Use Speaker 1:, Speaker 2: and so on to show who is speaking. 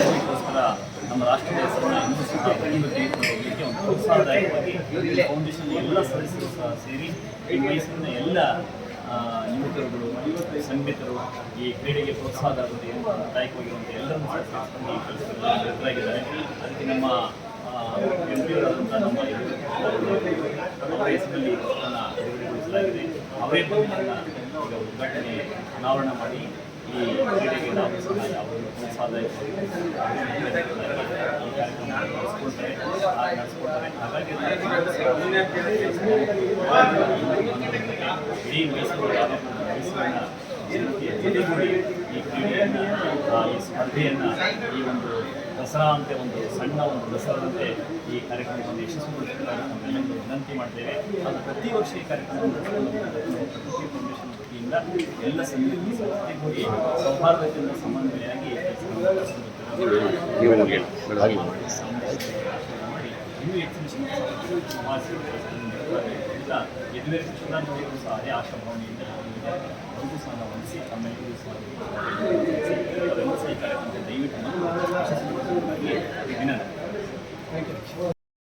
Speaker 1: ಅದಕ್ಕೋಸ್ಕರ ನಮ್ಮ ರಾಷ್ಟ್ರದ ಹೆಸರನ್ನು ಇನ್ನೂ ಸಹ ಹೋಗಲಿಕ್ಕೆ ಒಂದು ಪ್ರೋತ್ಸಾಹದಾಯಕವಾಗಿ ಫೌಂಡೇಶನ್ ಎಲ್ಲ ಸದಸ್ಯರು ಸಹ ಸೇರಿ ಈ ಮೈಸೂರಿನ ಎಲ್ಲ ಯುವಕರುಗಳು ಸಂಘಟಿತರು ಈ ಕ್ರೀಡೆಗೆ ಪ್ರೋತ್ಸಾಹದಾಯಕವಾಗಿರುವಂಥ ಎಲ್ಲರನ್ನೂ ಸಹ ಸೇರಿಸಿಕೊಂಡು ಈ ಕೆಲಸದಲ್ಲಿ ನಿರತರಾಗಿದ್ದಾರೆ. ಅದಕ್ಕೆ ನಮ್ಮ ಎಂಪಿಯವರಾದಂಥ ನಮ್ಮ ಅವರ ಹೆಸರಲ್ಲಿ ಬಿಡುಗಡೆಗೊಳಿಸಲಾಗಿದೆ. ಅವರೇ ಬಂದಿದ್ದನ್ನು ಈಗ ಉದ್ಘಾಟನೆ ಅನಾವರಣ ಮಾಡಿ ಈ ಕ್ರೀಡೆಗೆ ನಾವು ಸಹ ಯಾವಾಗಲೂ ಪ್ರೋತ್ಸಾಹದಾಯಕವಾಗಿ ಈ ಕಾರ್ಯಕ್ರಮ ನಡೆಸ್ಕೊಳ್ತಾರೆ. ಹಾಗಾಗಿ ಇಡೀ ಮೈಸೂರಿನ ಜೊತೆಗೂಡಿ ಈ ಕ್ರೀಡೆಯನ್ನು ಈ ಸ್ಪರ್ಧೆಯನ್ನು ಈ ಒಂದು ದಸರಾ ಅಂತ ಒಂದು ಸಣ್ಣ ಒಂದು ದಸರಾದಂತೆ ಈ ಕಾರ್ಯಕ್ರಮವನ್ನು ಯಶಸ್ವಿಗೊಳಿಸಬೇಕಾಗಿ ನಮ್ಮೆಲ್ಲರೂ ವಿನಂತಿ ಮಾಡ್ತೇವೆ. ಅದು ಪ್ರತಿ ವರ್ಷ ಈ ಕಾರ್ಯಕ್ರಮವನ್ನು ಪ್ರಕೃತಿ ಫೌಂಡೇಶನ್ ವತಿಯಿಂದ ಎಲ್ಲ ಸಂಘಟನೆ ಜೊತೆಗೂಡಿ ಸೌಹಾರ್ದತೆಯಿಂದ ಸಮನ್ವಯವಾಗಿ ಮಾಡಿ ಇನ್ನೂ ಹೆಚ್ಚಿನ ಸಮಾಜ ಯದುವೀರ ಕೃಷ್ಣರಾಜರು ಸಹ ಅದೇ ಆಶಾಭಾವನೆಯಿಂದ ಅವ್ರಿಗೂ ಸಹ ನಾವು ವಹಿಸಿ ತಮ್ಮೆಲ್ಲರಿಗೂ ಸಹ